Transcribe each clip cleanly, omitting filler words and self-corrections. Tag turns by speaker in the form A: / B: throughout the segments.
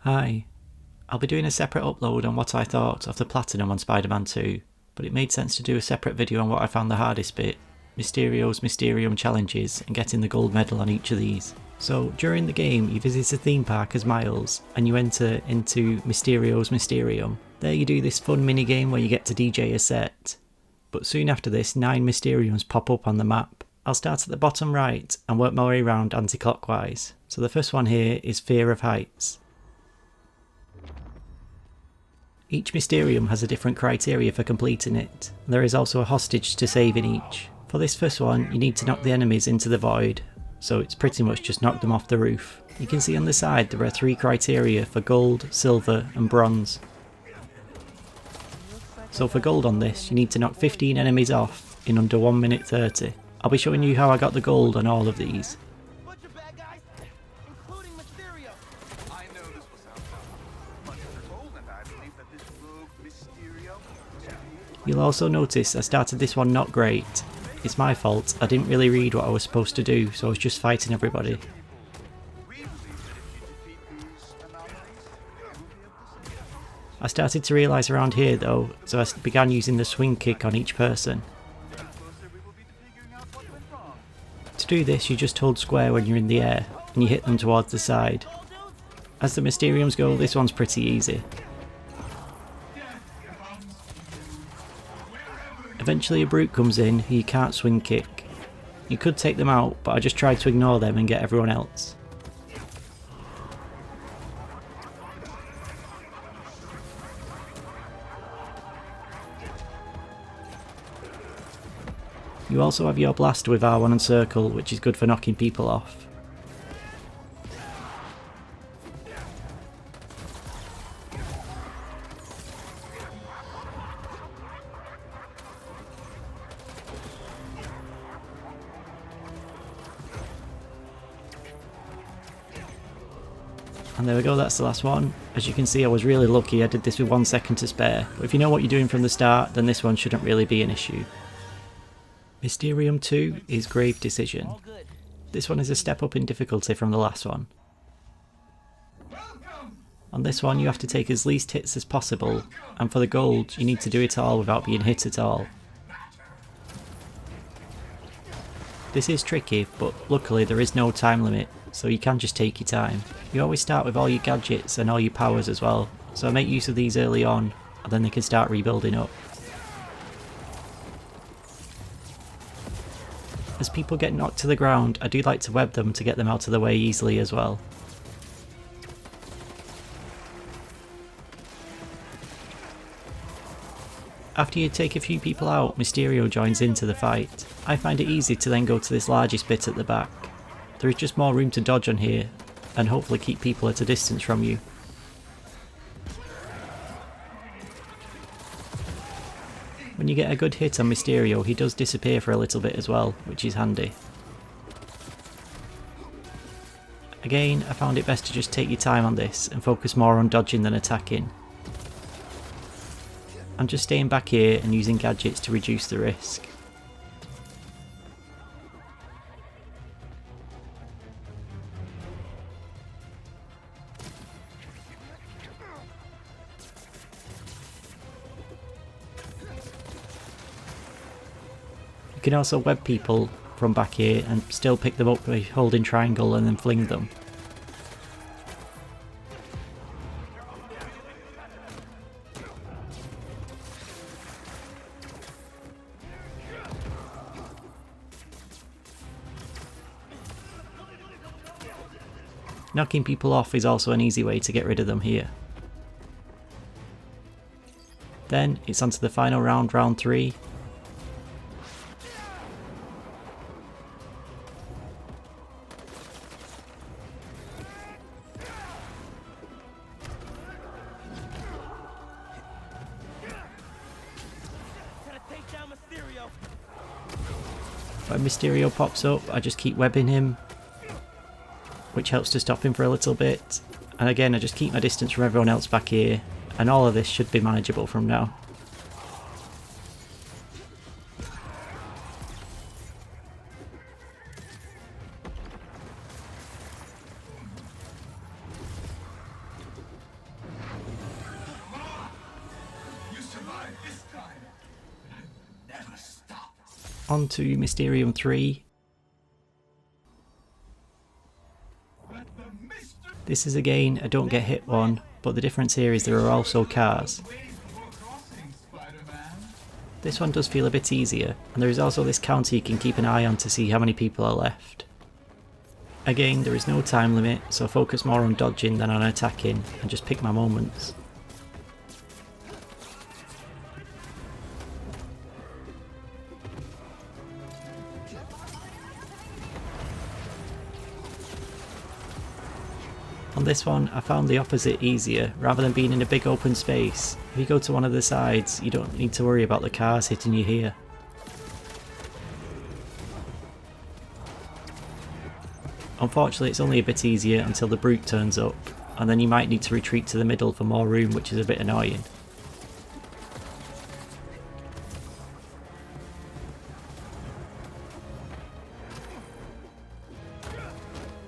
A: Hi, I'll be doing a separate upload on what I thought of the Platinum on Spider-Man 2, but it made sense to do a separate video on what I found the hardest bit, Mysterio's Mysterium challenges and getting the gold medal on each of these. So during the game you visit a theme park as Miles and you enter into Mysterio's Mysterium. There you do this fun mini game where you get to DJ a set. But soon after this 9 Mysteriums pop up on the map. I'll start at the bottom right and work my way around anti-clockwise. So the first one here is Fear of Heights. Each Mysterium has a different criteria for completing it. There is also a hostage to save in each. For this first one, you need to knock the enemies into the void, so it's pretty much just knock them off the roof. You can see on the side there are 3 criteria for gold, silver and bronze. So for gold on this, you need to knock 15 enemies off in under 1 minute 30. I'll be showing you how I got the gold on all of these. You'll also notice I started this one not great. It's my fault, I didn't really read what I was supposed to do, so I was just fighting everybody. I started to realise around here though, so I began using the swing kick on each person. To do this you just hold square when you're in the air, and you hit them towards the side. As the Mysteriums go, this one's pretty easy. Eventually a brute comes in who you can't swing kick. You could take them out, but I just tried to ignore them and get everyone else. You also have your blaster with R1 and circle, which is good for knocking people off. And there we go, that's the last one. As you can see, I was really lucky, I did this with 1 second to spare, but if you know what you're doing from the start, then this one shouldn't really be an issue. Mysterium 2 is Grave Decision. This one is a step up in difficulty from the last one. On this one you have to take as least hits as possible, and for the gold you need to do it all without being hit at all. This is tricky, but luckily there is no time limit, so you can just take your time. You always start with all your gadgets and all your powers as well, so make use of these early on, and then they can start rebuilding up. As people get knocked to the ground, I do like to web them to get them out of the way easily as well. After you take a few people out, Mysterio joins into the fight. I find it easy to then go to this largest bit at the back. There is just more room to dodge on here, and hopefully keep people at a distance from you. When you get a good hit on Mysterio, he does disappear for a little bit as well, which is handy. Again, I found it best to just take your time on this and focus more on dodging than attacking. I'm just staying back here and using gadgets to reduce the risk. You can also web people from back here and still pick them up by holding triangle and then fling them. Knocking people off is also an easy way to get rid of them here. Then it's on to the final round, round 3. When Mysterio pops up, I just keep webbing him, which helps to stop him for a little bit. And again, I just keep my distance from everyone else back here, and all of this should be manageable from now. On to Mysterium 3. This is again a don't get hit one, but the difference here is there are also cars. This one does feel a bit easier, and there is also this counter you can keep an eye on to see how many people are left. Again, there is no time limit, so focus more on dodging than on attacking, and just pick my moments. On this one, I found the opposite easier. Rather than being in a big open space, if you go to one of the sides, you don't need to worry about the cars hitting you here. Unfortunately, it's only a bit easier until the brute turns up, and then you might need to retreat to the middle for more room, which is a bit annoying.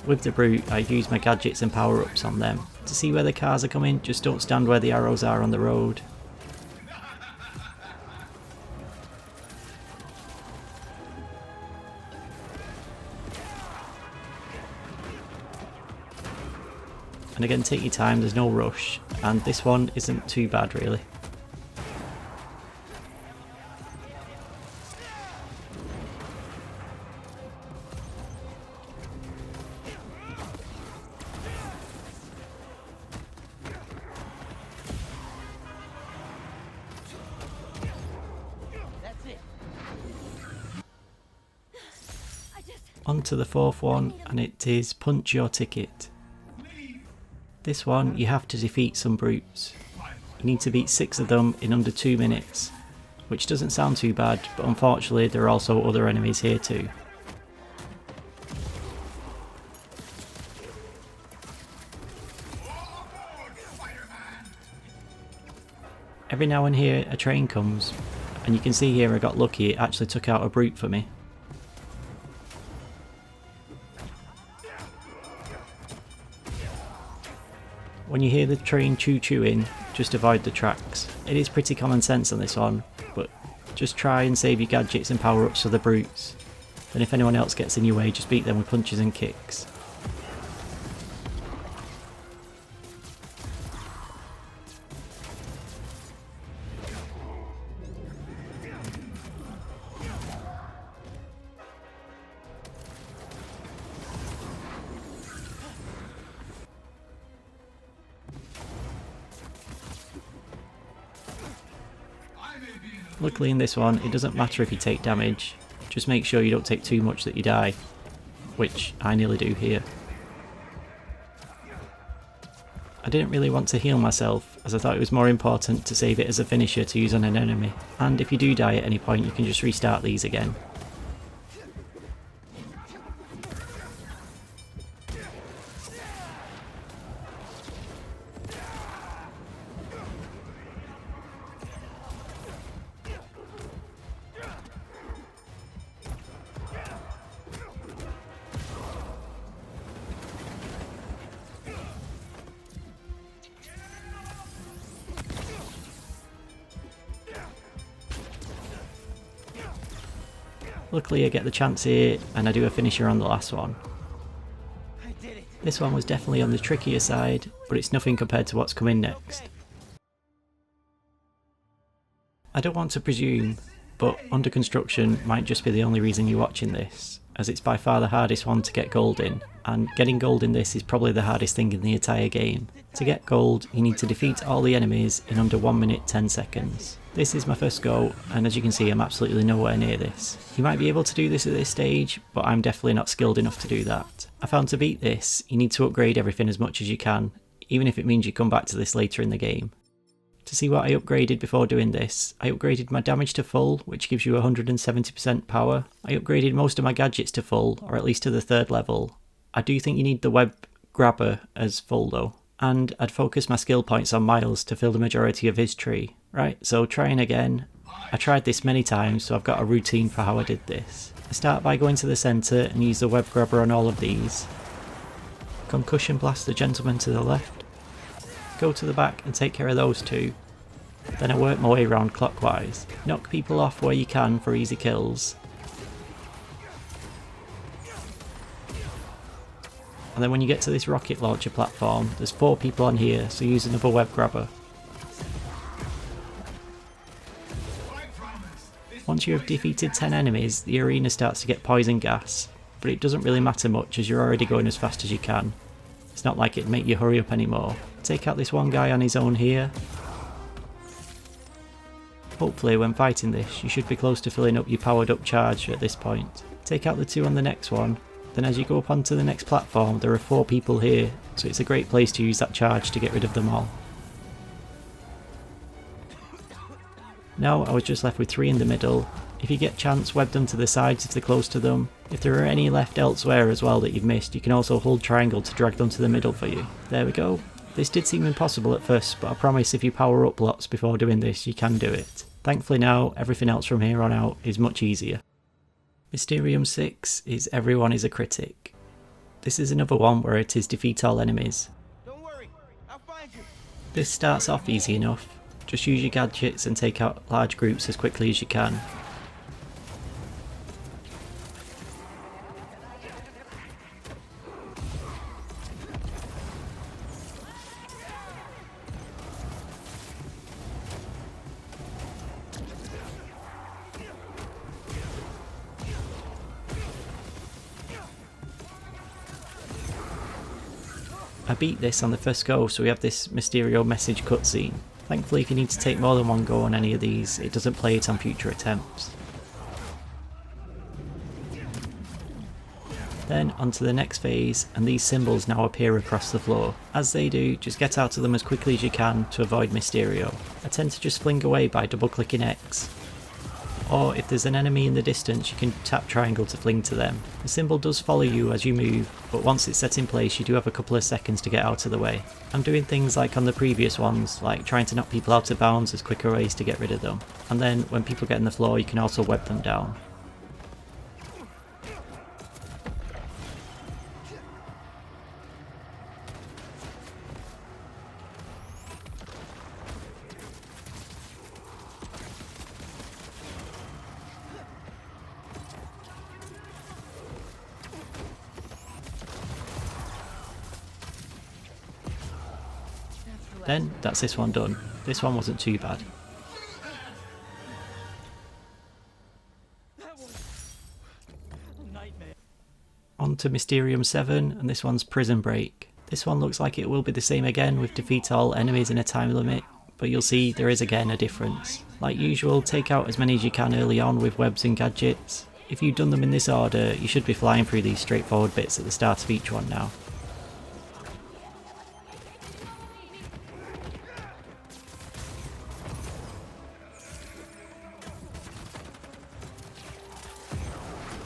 A: With the brute, I use my gadgets and power-ups on them. To see where the cars are coming, just don't stand where the arrows are on the road. And again, take your time, there's no rush, and this one isn't too bad really. On to the fourth one, and it is punch your ticket. This one, you have to defeat some brutes. You need to beat 6 of them in under 2 minutes, which doesn't sound too bad, but unfortunately there are also other enemies here too. Every now and here a train comes, and you can see here I got lucky, it actually took out a brute for me. When you hear the train choo-chooing, just avoid the tracks. It is pretty common sense on this one, but just try and save your gadgets and power-ups for the brutes. Then if anyone else gets in your way, just beat them with punches and kicks. Luckily in this one, it doesn't matter if you take damage, just make sure you don't take too much that you die, which I nearly do here. I didn't really want to heal myself, as I thought it was more important to save it as a finisher to use on an enemy, and if you do die at any point you can just restart these again. Luckily I get the chance here and I do a finisher on the last one. This one was definitely on the trickier side, but it's nothing compared to what's coming next. I don't want to presume, but under construction might just be the only reason you're watching this, as it's by far the hardest one to get gold in, and getting gold in this is probably the hardest thing in the entire game. To get gold, you need to defeat all the enemies in under 1 minute 10 seconds. This is my first go, and as you can see I'm absolutely nowhere near this. You might be able to do this at this stage, but I'm definitely not skilled enough to do that. I found to beat this, you need to upgrade everything as much as you can, even if it means you come back to this later in the game. To see what I upgraded before doing this, I upgraded my damage to full, which gives you 170% power. I upgraded most of my gadgets to full, or at least to the 3rd level. I do think you need the web grabber as full though. And I'd focus my skill points on Miles to fill the majority of his tree. Right, so trying again. I tried this many times, so I've got a routine for how I did this. I start by going to the centre and use the web grabber on all of these. Concussion blast the gentleman to the left. Go to the back and take care of those two. Then I work my way around clockwise. Knock people off where you can for easy kills. and then when you get to this rocket launcher platform, there's 4 people on here, so use another web grabber. Once you have defeated 10 enemies, the arena starts to get poison gas, but it doesn't really matter much as you're already going as fast as you can. It's not like it'd make you hurry up anymore. Take out this one guy on his own here. Hopefully when fighting this, you should be close to filling up your powered up charge at this point. Take out the 2 on the next one, then as you go up onto the next platform there are 4 people here, so it's a great place to use that charge to get rid of them all. Now I was just left with 3 in the middle. If you get chance, web them to the sides if they're close to them. If there are any left elsewhere as well that you've missed, you can also hold triangle to drag them to the middle for you. There we go. This did seem impossible at first, but I promise if you power up lots before doing this, you can do it. Thankfully now, everything else from here on out is much easier. Mysterium 6 is Everyone is a Critic. This is another one where it is defeat all enemies.
B: Don't worry, I'll find you.
A: This starts off easy enough. Just use your gadgets and take out large groups as quickly as you can. I beat this on the first go, so we have this Mysterium message cutscene. Thankfully if you need to take more than one go on any of these, it doesn't play it on future attempts. Then onto the next phase, and these symbols now appear across the floor. As they do, just get out of them as quickly as you can to avoid Mysterio. I tend to just fling away by double clicking X. Or if there's an enemy in the distance, you can tap triangle to fling to them. The symbol does follow you as you move, but once it's set in place you do have a couple of seconds to get out of the way. I'm doing things like on the previous ones, like trying to knock people out of bounds as quicker ways to get rid of them. And then when people get on the floor you can also web them down. Then that's this one done. This one wasn't too bad. On to Mysterium 7, and this one's Prison Break. This one looks like it will be the same again with defeat all enemies in a time limit, but you'll see there is again a difference. Like usual, take out as many as you can early on with webs and gadgets. If you've done them in this order, you should be flying through these straightforward bits at the start of each one now.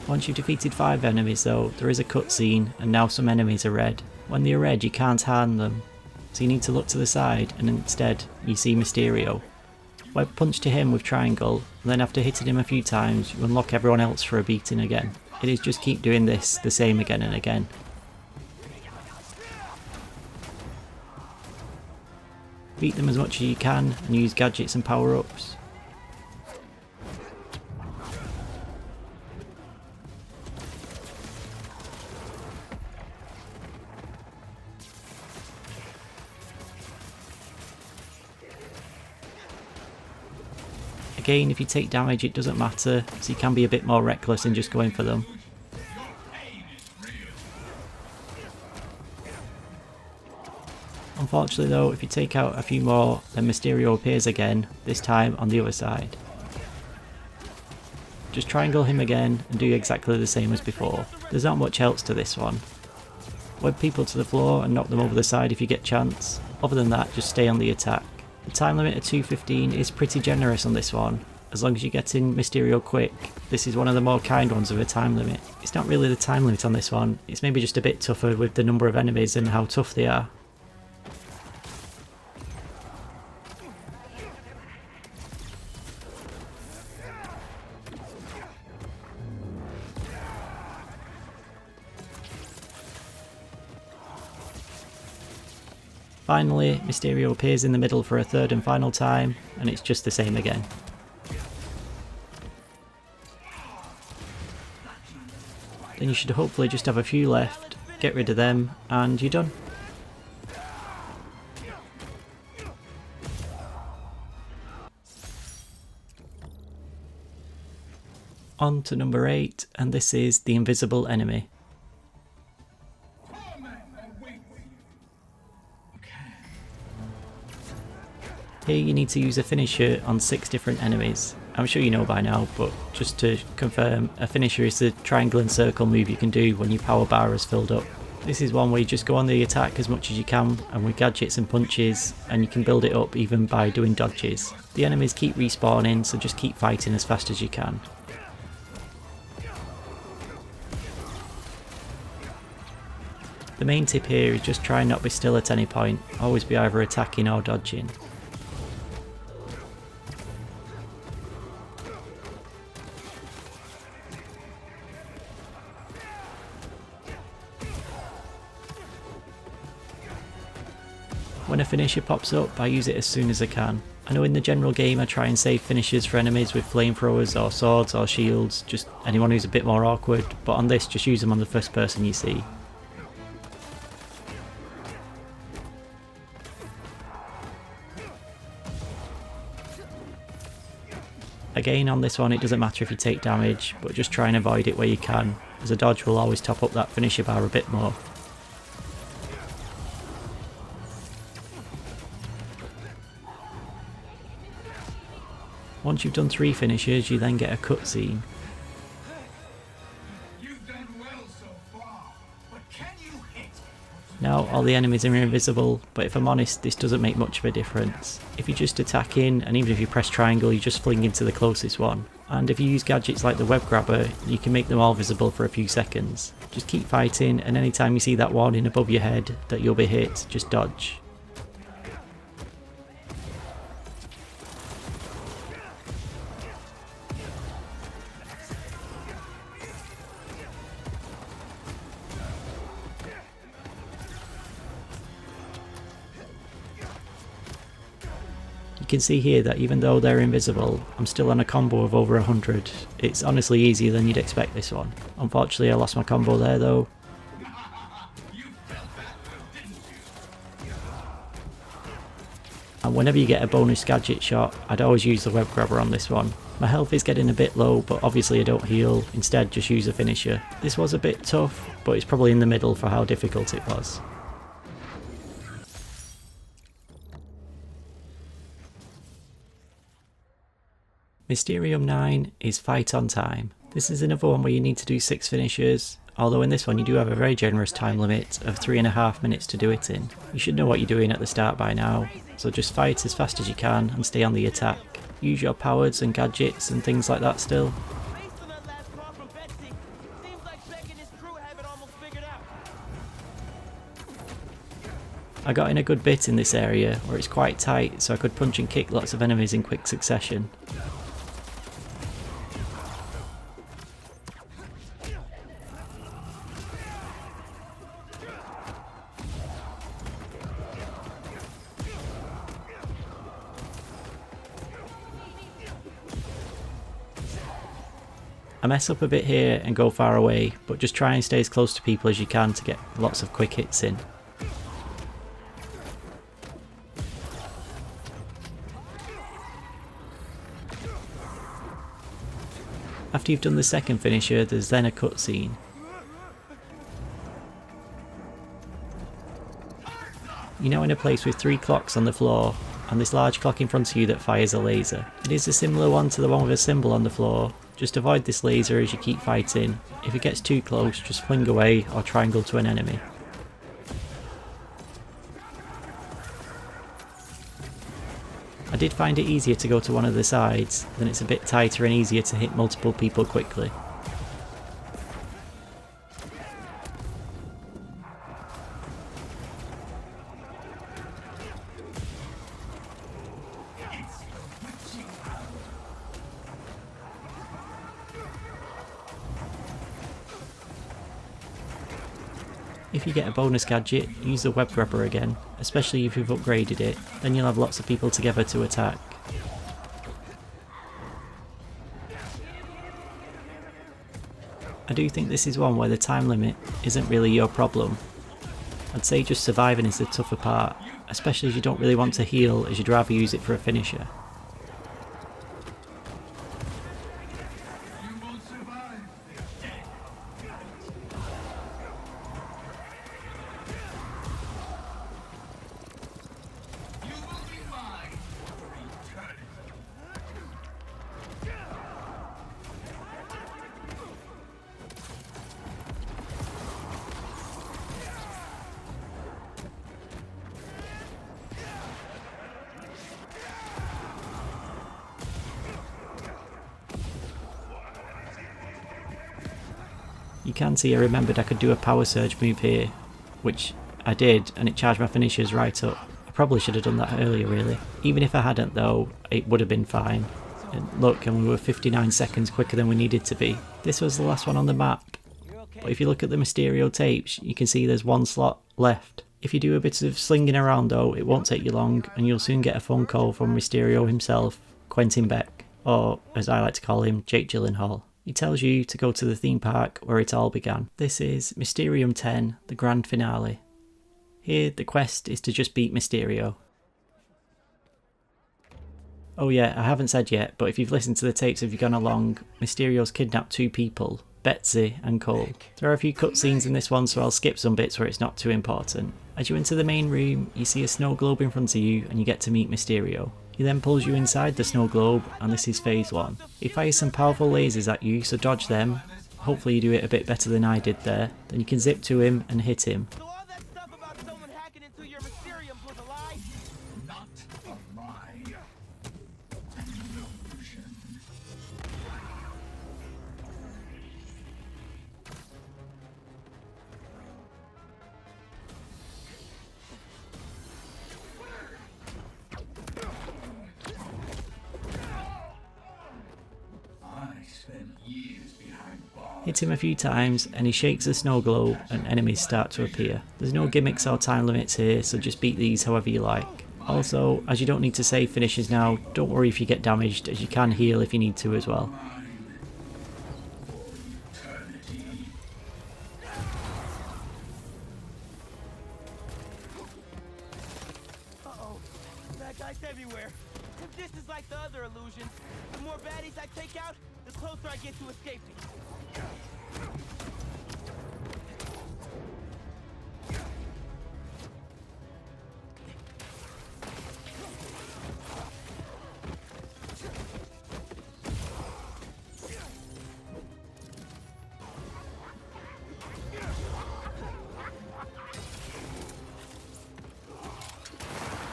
A: Once you've defeated 5 enemies though, there is a cutscene and now some enemies are red. When they are red you can't harm them, so you need to look to the side and instead you see Mysterio. Web punch to him with triangle, and then after hitting him a few times you unlock everyone else for a beating again. It is just keep doing this the same again and again. Beat them as much as you can and use gadgets and power-ups. Again, if you take damage it doesn't matter, so you can be a bit more reckless in just going for them. Unfortunately though, if you take out a few more, then Mysterio appears again, this time on the other side. Just triangle him again and do exactly the same as before. There's not much else to this one. Web people to the floor and knock them over the side if you get chance. Other than that, just stay on the attack. The time limit of 2:15 is pretty generous on this one. As long as you get in Mysterio quick, this is one of the more kind ones with a time limit. It's not really the time limit on this one, it's maybe just a bit tougher with the number of enemies and how tough they are. Finally, Mysterio appears in the middle for a third and final time, and it's just the same again. Then you should hopefully just have a few left, get rid of them, and you're done. On to number 8, and this is the invisible enemy. Here you need to use a finisher on 6 different enemies. I'm sure you know by now, but just to confirm, a finisher is the triangle and circle move you can do when your power bar is filled up. This is one where you just go on the attack as much as you can, and with gadgets and punches, and you can build it up even by doing dodges. The enemies keep respawning, so just keep fighting as fast as you can. The main tip here is just try and not be still at any point, always be either attacking or dodging. When a finisher pops up, I use it as soon as I can. I know in the general game I try and save finishers for enemies with flamethrowers or swords or shields, just anyone who's a bit more awkward, but on this just use them on the first person you see. Again, on this one it doesn't matter if you take damage, but just try and avoid it where you can, as a dodge will always top up that finisher bar a bit more. Once you've done 3 finishers, you then get a cutscene. Now all the enemies are invisible, but if I'm honest, this doesn't make much of a difference. If you're just attacking, and even if you press triangle, you just fling into the closest one. And if you use gadgets like the web grabber, you can make them all visible for a few seconds. Just keep fighting, and anytime you see that warning above your head that you'll be hit, just dodge. You can see here that even though they're invisible, I'm still on a combo of over 100. It's honestly easier than you'd expect this one. Unfortunately I lost my combo there though. And whenever you get a bonus gadget shot, I'd always use the web grabber on this one. My health is getting a bit low, but obviously I don't heal, instead just use a finisher. This was a bit tough, but it's probably in the middle for how difficult it was. Mysterium 9 is Fight on Time. This is another one where you need to do 6 finishers, although in this one you do have a very generous time limit of 3.5 minutes to do it in. You should know what you're doing at the start by now, so just fight as fast as you can and stay on the attack. Use your powers and gadgets and things like that still. I got in a good bit in this area where it's quite tight, so I could punch and kick lots of enemies in quick succession. I mess up a bit here and go far away, but just try and stay as close to people as you can to get lots of quick hits in. After you've done the second finisher, there's then a cutscene. You're now in a place with 3 clocks on the floor, and this large clock in front of you that fires a laser. It is a similar one to the one with a symbol on the floor. Just avoid this laser as you keep fighting. If it gets too close, just fling away or triangle to an enemy. I did find it easier to go to one of the sides, then it's a bit tighter and easier to hit multiple people quickly. If you get a bonus gadget, use the web grabber again, especially if you've upgraded it, then you'll have lots of people together to attack. I do think this is one where the time limit isn't really your problem. I'd say just surviving is the tougher part, especially as you don't really want to heal as you'd rather use it for a finisher. You can see I remembered I could do a power surge move here, which I did, and it charged my finishers right up. I probably should have done that earlier really. Even if I hadn't though, it would have been fine. And look, and we were 59 seconds quicker than we needed to be. This was the last one on the map. But if you look at the Mysterio tapes, you can see there's one slot left. If you do a bit of slinging around though, it won't take you long, and you'll soon get a phone call from Mysterio himself, Quentin Beck, or as I like to call him, Jake Gyllenhaal. He tells you to go to the theme park where it all began. This is Mysterium 10, the grand finale. Here, the quest is to just beat Mysterio. Oh yeah, I haven't said yet, but if you've listened to the tapes, if you've gone along, Mysterio's kidnapped two people, Betsy and Cole. There are a few cutscenes in this one, so I'll skip some bits where it's not too important. As you enter the main room, you see a snow globe in front of you and you get to meet Mysterio. He then pulls you inside the snow globe, and this is phase 1. He fires some powerful lasers at you, so dodge them. Hopefully you do it a bit better than I did there. Then you can zip to him and hit him.
B: So all that stuff about someone hacking into your Mysterium was a lie?
C: Not a lie. An illusion. I spent years behind bars.
A: Hit him a few times and he shakes the snow globe and enemies start to appear. There's no gimmicks or time limits here, so just beat these however you like. Also, as you don't need to save finishes now, don't worry if you get damaged, as you can heal if you need to as well.
C: Eternity.
B: Uh-oh. Bad guys everywhere. If this is like the other illusions, the more baddies I take out, the closer I get to escaping.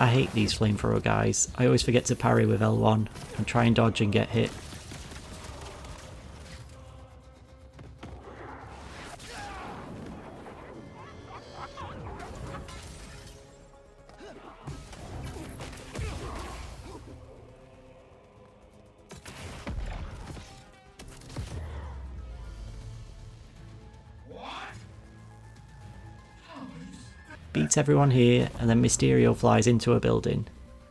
A: I hate these flamethrower guys. I always forget to parry with L1 and try and dodge and get hit. Beats everyone here, and then Mysterio flies into a building.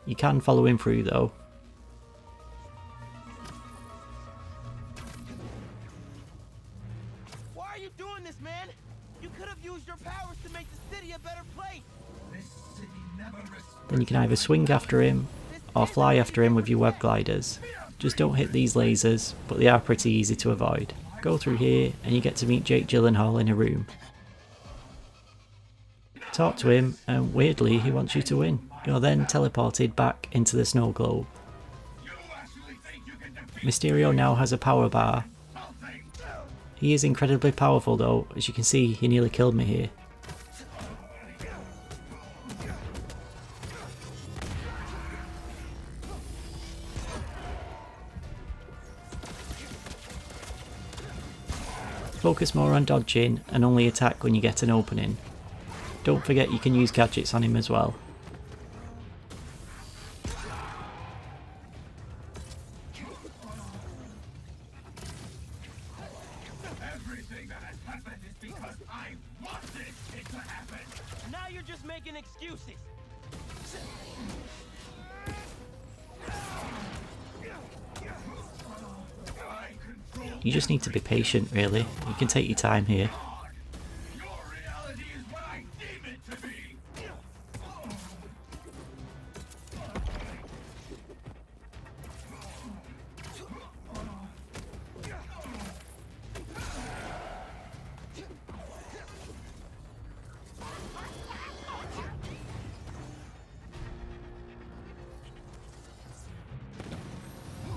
A: You can follow him through though.
B: Why are you doing this, man? You could have used your powers to make the city a better place.
C: This city never
A: Then you can either swing after him, or fly after him with your web gliders. Just don't hit these lasers, but they are pretty easy to avoid. Go through here, and you get to meet Jake Gyllenhaal in a room. Talk to him, and weirdly he wants you to win. You're then teleported back into the snow globe. Mysterio now has a power bar. He is incredibly powerful though, as you can see he nearly killed me here. Focus more on dodging and only attack when you get an opening. Don't forget you can use gadgets on him as well.
C: Everything that has happened is because I wanted it to happen.
B: Now you're just making excuses.
C: I control
A: You just need to be patient, really. You can take your time here.
C: Your reality is what I deem it to be.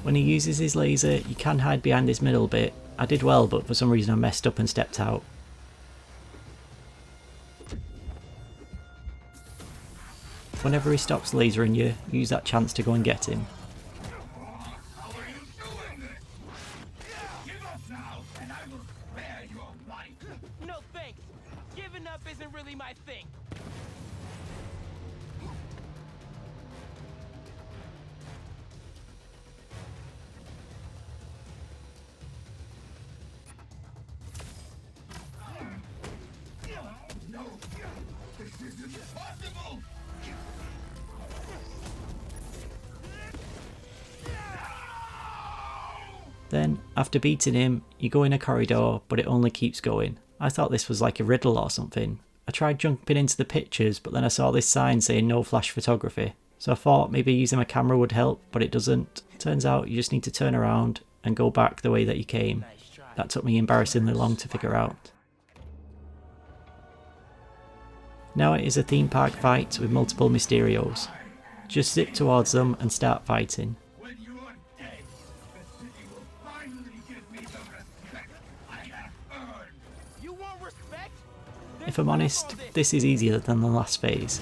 A: When he uses his laser, you can hide behind this middle bit. I did well, but for some reason I messed up and stepped out. Whenever he stops lasering you, use that chance to go and get him.
C: How are you doing this? Give up now, and I will spare your life.
B: No thanks. Giving up isn't really my thing.
C: No, this isn't possible.
A: Then, after beating him, you go in a corridor, but it only keeps going. I thought this was like a riddle or something. I tried jumping into the pictures, but then I saw this sign saying no flash photography. So I thought maybe using my camera would help, but it doesn't. Turns out you just need to turn around and go back the way that you came.
B: Nice try.
A: That took me embarrassingly long to figure out. Now it is a theme park fight with multiple Mysterios. Just zip towards them and start fighting.
C: When you are dead, the city will finally give me the respect I have earned.
B: You want respect?
A: If I'm honest, this is easier than the last phase.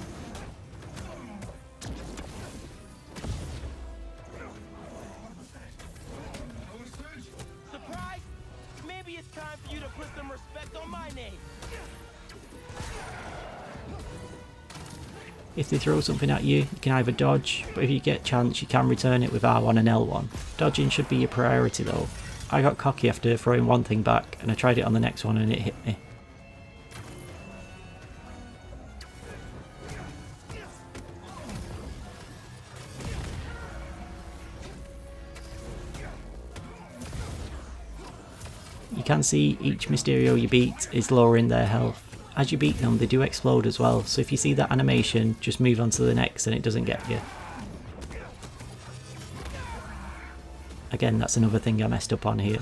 B: Surprise? Maybe it's time for you to put some respect on my name.
A: If they throw something at you, you can either dodge, but if you get a chance you can return it with R1 and L1. Dodging should be your priority though. I got cocky after throwing one thing back and I tried it on the next one and it hit me. You can see each Mysterio you beat is lowering their health. As you beat them, they do explode as well, so if you see that animation, just move on to the next and it doesn't get you. Again, that's another thing I messed up on here.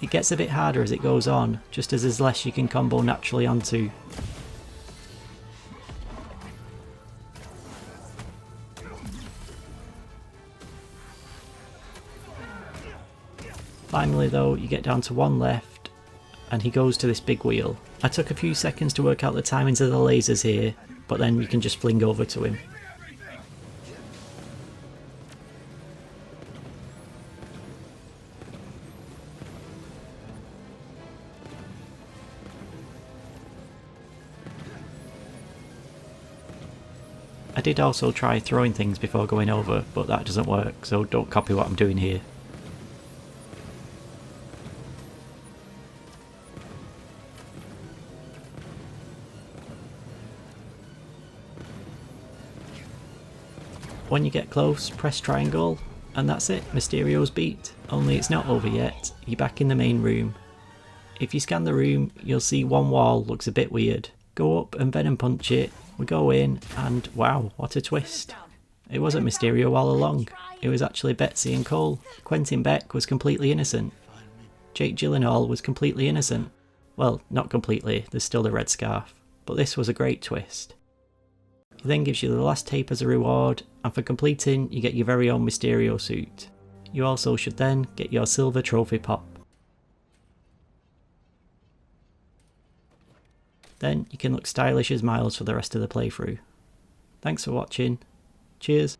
A: It gets a bit harder as it goes on, just as there's less you can combo naturally onto. Finally though, you get down to one left, and he goes to this big wheel. I took a few seconds to work out the timings of the lasers here, but then you can just fling over to him. I did also try throwing things before going over, but that doesn't work, so don't copy what I'm doing here. When you get close, press triangle, and that's it, Mysterio's beat. Only it's not over yet, you're back in the main room. If you scan the room, you'll see one wall looks a bit weird. Go up and Venom punch it, we go in, and wow, what a twist. It wasn't Mysterio all along, it was actually Betsy and Cole. Quentin Beck was completely innocent. Jake Gyllenhaal was completely innocent. Well, not completely, there's still the red scarf. But this was a great twist. He then gives you the last tape as a reward, and for completing you get your very own Mysterio suit. You also should then get your silver trophy pop. Then you can look stylish as Miles for the rest of the playthrough. Thanks for watching, cheers.